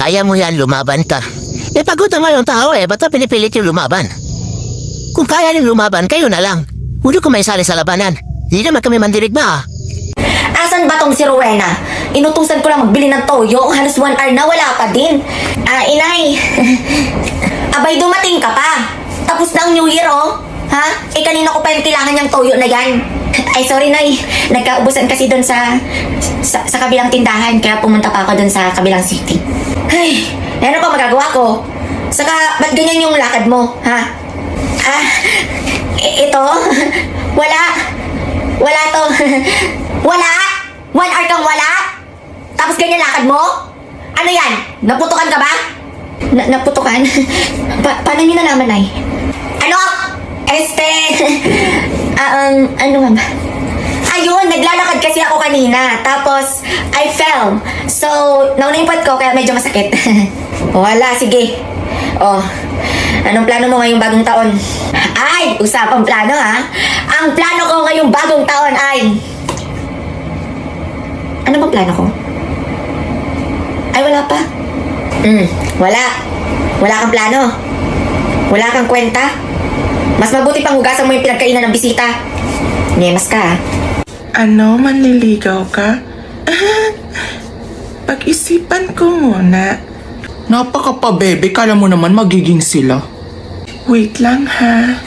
kaya mo yan, lumaban ka. Pagod na nga yung tao ba't na pinipilit yung lumaban? Kung kaya rin lumaban, kayo na lang. Huwag ko may sali sa labanan. Di naman kami mandirigma. Asan ba tong si Rowena? Inutusan ko lang magbili ng toyo. Halos 1 hour na, wala pa din. Inay. Abay, dumating ka pa. Tapos na ang New Year, oh. Ha? Kanina ko pa yung kailangan niyang toyo na yan. Ay, sorry, Nay. Nagkaubusan kasi doon sa kabilang tindahan. Kaya pumunta pa ako doon sa kabilang city. Ay, ano pa magagawa ko? Saka, ba't ganyan yung lakad mo, ha? Ito? Wala. Wala to. Wala? 1 hour kang wala? Tapos ganyan lakad mo? Ano yan? Naputukan ka ba? Naputukan? Paano niyo nalaman, Nay? Ano? Ano ba? Ayun, naglalakad kasi ako kanina. Tapos, I fell. So, naunimpad ko kaya medyo masakit. Wala, sige. Oh, anong plano mo ngayong bagong taon? Ay, usapang plano ha? Ang plano ko ngayong bagong taon ay... Ano bang plano ko? Ay, wala pa. Wala. Wala kang plano. Wala kang kwenta. Mas mabuti pang hugasan mo yung pinagkainan ng bisita. Nyemas ka, ha? Ano, manliligaw ka? Pag-isipan ko muna. Napaka-pa-bebe, kala mo naman magiging sila. Wait lang, ha?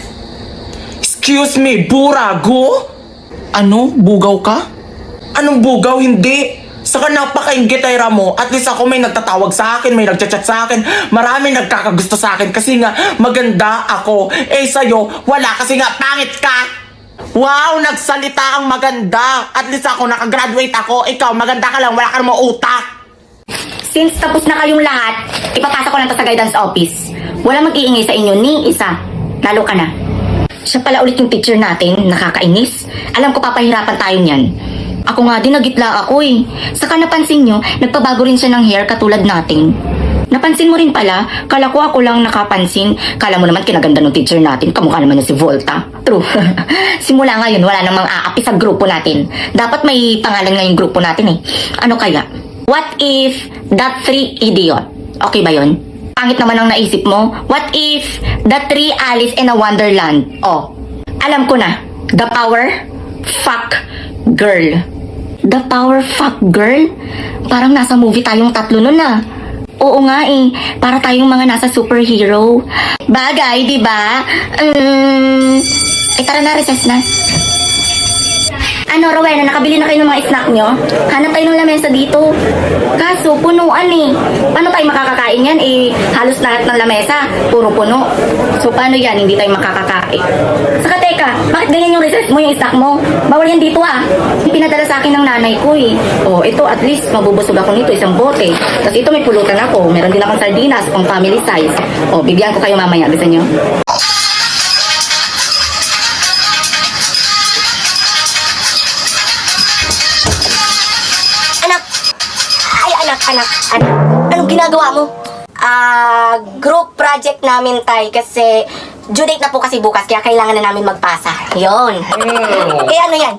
Excuse me, burago? Ano, bugaw ka? Anong bugaw? Hindi. Saka napaka-inggit ay Ramo. At least ako may nagtatawag sa akin, may nagchat-chat sa akin. Marami nagkakagusto sa akin kasi nga maganda ako. Sa'yo, wala kasi nga pangit ka. Wow, nagsalita ang maganda. At least ako, nakagraduate ako. Ikaw, maganda ka lang, wala ka namang utak. Since tapos na kayong lahat, ipapasa ko lang to sa guidance office. Wala mag-iingay sa inyo ni isa. Lalo ka na. Siya pala ulit yung teacher natin, nakakainis. Alam ko papahirapan tayo niyan. Ako nga din, nagitla ako eh. Saka napansin nyo, nagpabago rin siya ng hair katulad natin. Napansin mo rin pala, kala ko ako lang nakapansin. Kala mo naman kinaganda ng teacher natin, kamukha naman niya si Volta. True. Simula ngayon, wala namang aapi sa grupo natin. Dapat may pangalan nga yung grupo natin eh. Ano kaya? What if that 3 idiot? Okay ba yon? Pangit naman ang naisip mo. What if the 3 Alice in a Wonderland? Oh, alam ko na. The Power Fuck Girl. The Power Fuck Girl? Parang nasa movie tayong tatlo nun ah. Oo nga eh, para tayong mga nasa superhero. Bagay, di ba? Tara na, recess na. Ano, Rowena, nakabili na kayo ng mga snack nyo? Hanap tayo ng lamesa dito. Kaso, punuan eh. Paano tayo makakakain yan? Halos lahat ng lamesa, puro puno. So, paano yan? Hindi tayo makakakain. Saka, teka, bakit ganyan yung receipt mo, yung snack mo? Bawal yan dito ah. Pinadala sa akin ng nanay ko eh. Oh, ito at least, mabubusog ako nito, isang bote. Tapos ito may pulutan ako. Meron din akong sardinas, pang family size. Oh, bigyan ko kayo mamaya. Gusto nyo? Anak, anong ginagawa mo? Group project namin tay kasi due date na po kasi bukas kaya kailangan na namin magpasa. Yon. Ano yan?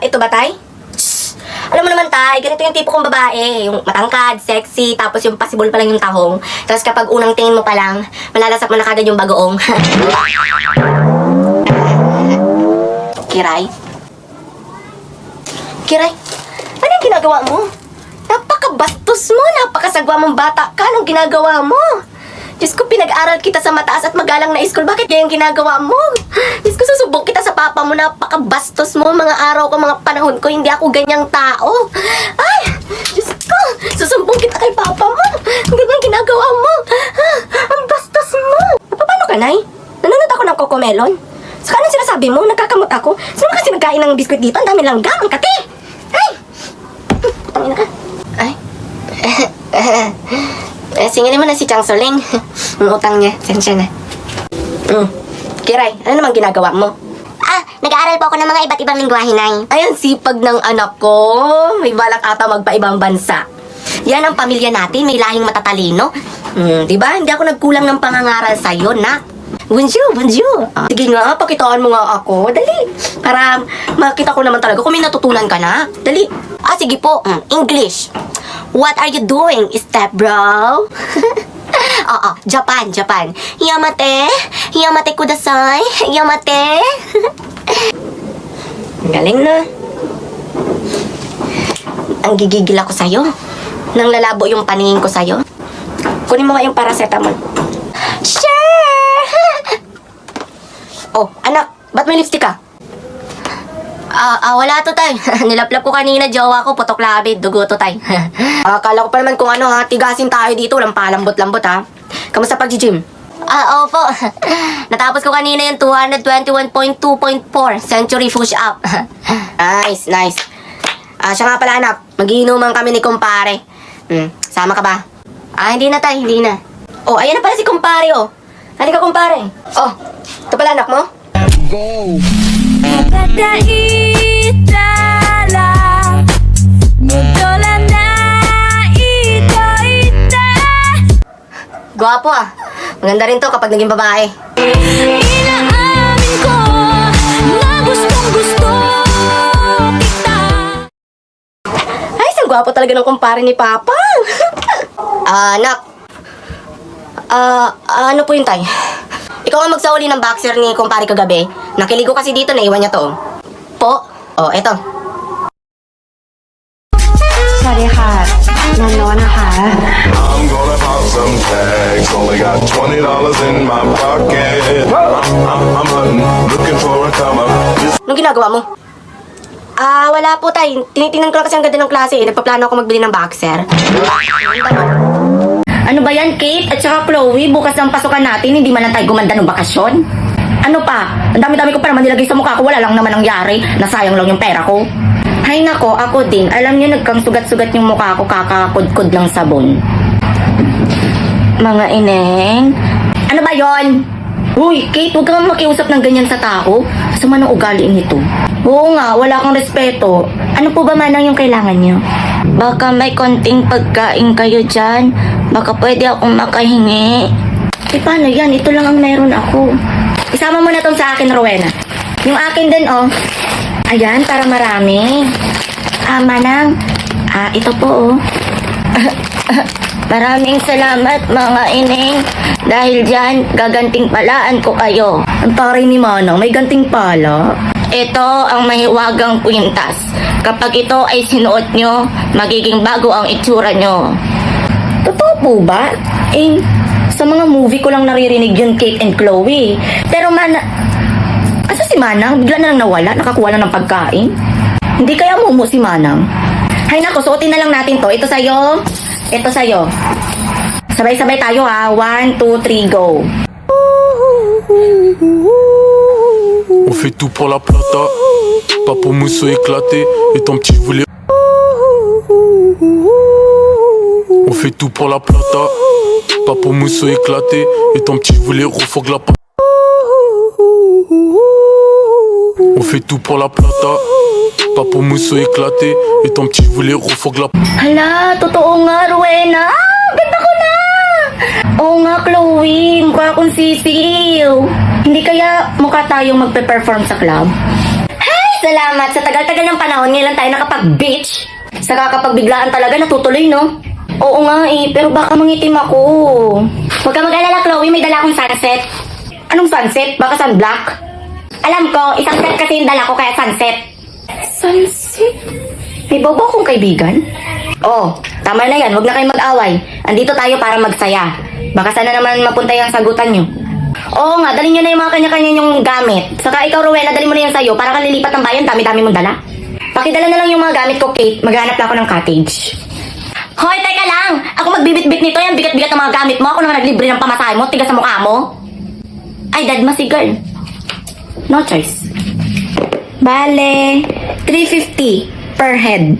Ito ba tay? Shhh. Alam mo naman tay, ganito yung tipo kong babae. Yung matangkad, sexy, tapos yung possible pa lang yung tahong. Tapos kapag unang tingin mo pa lang, malalasap mo na kagad yung bagoong. Kiray? Kiray? Ano yung ginagawa mo? Napakabastos mo, napakasagwa mong bata ka. Anong ginagawa mo? Diyos ko, pinag-aral kita sa mataas at magalang na school. Bakit yan yung ginagawa mo? Diyos ko, susubok kita sa papa mo. Napakabastos mo. Mga araw ko, mga panahon ko, hindi ako ganyang tao. Ay! Diyos ko, susumbong kita kay papa mo. Ang ganyang ginagawa mo. Ang bastos mo. Paano ka, Nay? Nanonood ako ng Cocomelon. Saka anong sinasabi mo? Nagkakamot ako. Sino kasi nagkain ng biskuit dito? Ang dami langgam. Ang kati. Ay! Putangina ka. Ay. Singilin mo na si Chang Soling. Ang utang niya. Sensya na. Kiray, ano naman ginagawa mo? Nag-aaral po ako ng mga iba't ibang lingwahe, Nay. Ayan, sipag ng anak ko. May balak ata magpa-ibang bansa. Yan ang pamilya natin, may lahing matatalino. Diba? Hindi ako nagkulang ng pangangaral sa'yo, nak. Bonjour, bonjour. Sige nga, pakitaan mo nga ako. Dali. Para makita ko naman talaga kung may natutunan ka na. Dali. Sige po. English. What are you doing, step bro? Japan, Japan. Yamate. Yamate kudasai. Yamate. Galing na. Ang gigigil ako sa'yo. Nang lalabo yung paningin ko sa'yo. Kunin mo nga yung paracetamol. Sure! Anak, ba't may lipstick ka? Wala to, tay. Nilaplap ko kanina, jowa ko, putok labid, dugo to, tay. Akala ko pa naman kung ano, ha, tigasin tayo dito, walang palambot-lambot, ha. Kamusta pag-gym? Opo. Natapos ko kanina yung 221.2.4 century push-up. Nice, nice. Siya nga pala, anak, magiinuman kami ni kumpare. Sama ka ba? Hindi na, tay, hindi na. Ayan na pala si kumpare, oh. Halika, kumpare. Ito pala, anak mo? Gwapo, ah. Maganda rin to kapag naging babae. Inaamin ko na gustong gusto kita. Ay, isang gwapo talaga ng kumpare ni Papa. Anak. Ano po yun, tay? Ikaw ang magsauli ng boxer ni kumpare kagabi. Nakiligo kasi dito, naiwan niya to. Po? Eto. สวัสดีค่ะนันโนนะคะ I'm gonna pop some tags. Only got $20 in my pocket. I'm hunting, looking for a come up. Anong ginagawa mo? Wala po, tay. Tinitingnan ko lang kasi ang ganda ng klase. Nagpaplano ako magbili ng boxer. Ano ba yan, Kate? At saka Chloe, bukas ang pasukan natin, hindi man lang tayo gumanda ng bakasyon. Ano pa? Ang dami-dami ko pa naman nilagay sa mukha ko, wala lang naman nangyari. Nasayang lang yung pera ko. Hay nako, ako din. Alam niyo, nagkang sugat-sugat yung mukha ko, kakakudkud lang sabon. Mga ineng. Ano ba yon? Uy, Kate, huwag kang makiusap ng ganyan sa tao. Sama ng ugali nito. Oo nga, wala kang respeto. Ano po ba manang yung kailangan niyo? Baka may konting pagkain kayo dyan. Baka pwede akong makahingi. Paano yan? Ito lang ang meron ako. Isama mo na tong sa akin, Rowena. Yung akin din, oh. Ayan, para marami. Manang. Ito po, oh. Maraming salamat, mga ineng. Dahil dyan, gaganting palaan ko kayo. Ang taray ni Manang, may ganting pala. Ito ang mahiwagang kwintas. Kapag ito ay sinuot nyo, magiging bago ang itsura nyo. Totoo po ba? Sa mga movie ko lang naririnig yun, Kate and Chloe. Pero asa si Manang? Bigla na lang nawala, nakakuha lang ng pagkain. Hindi kaya mumu si Manang? Hay nako, suotin na lang natin to. Ito sa'yo, ito sa'yo. Sabay-sabay tayo, ha. 1, 2, 3, go. On fait tout pour la plata, pas pour mousseau éclaté. Et ton petit voulait. On fait tout pour la plata, pas pour mousseau éclaté. Et ton petit voulait refogue la pa. On fait tout pour la plata, pas pour mousseau éclaté. Et ton petit voulait refogue la pa. Hala, totoo nga, Rowena. Ganda ko na! Oo nga, Chloe. Mukha akong sisiw. Hindi kaya mukha tayong magpe-perform sa club? Hey, salamat! Sa tagal-tagal ng panahon, ngayon lang tayo nakapag-beach. Sa kakapag-biglaan talaga, natutuloy, no? Oo nga pero baka mangitim ako. Huwag ka mag-alala, Chloe. May dala akong sunset. Anong sunset? Baka sunblock? Alam ko, isang set kasi yung dala ko, kaya sunset. Sunset? May bobo akong kaibigan? Tama na yan. Huwag na kayong mag-away. Andito tayo para magsaya. Baka sana naman mapunta yung sagutan nyo. Oo nga, dalhin nyo na yung mga kanya-kanya yung gamit. Saka ikaw, Rowena, dalhin mo na yan sa'yo para kang lilipat ng bayan, dami-dami mong dala. Pakidala na lang yung mga gamit ko, Kate. Maghanap na ako ng cottage. Hoy, teka lang! Ako magbibit-bit nito yan. Bigat-bigat ng mga gamit mo. Ako naman naglibre ng pamasahe mo. Tigas sa mukha mo. Ay, dad, si girl. No choice. Bale, 350 per head.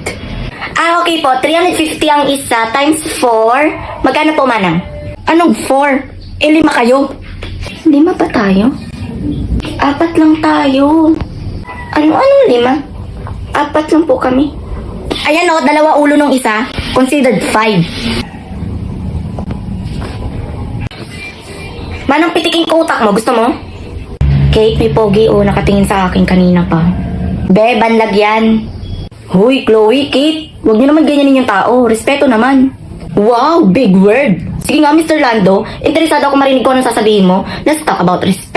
Okay po. 350 ang isa times 4. Magkano po, Manang? Anong 4? 5 kayo. 5 ba tayo? 4 lang tayo. Anong 5? 4 lang po kami. Ayan o, 2 ulo nung isa. Considered 5. Manang pitikin ko utak mo, gusto mo? Kate, may pogi nakatingin sa akin kanina pa. Be, banlag yan. Hoy, Chloe, Kate, huwag niyo naman ganyanin yung tao. Respeto naman. Wow, big word. Sige nga, Mr. Lando, interesado ako marinig ko anong sasabihin mo. Let's talk about respect.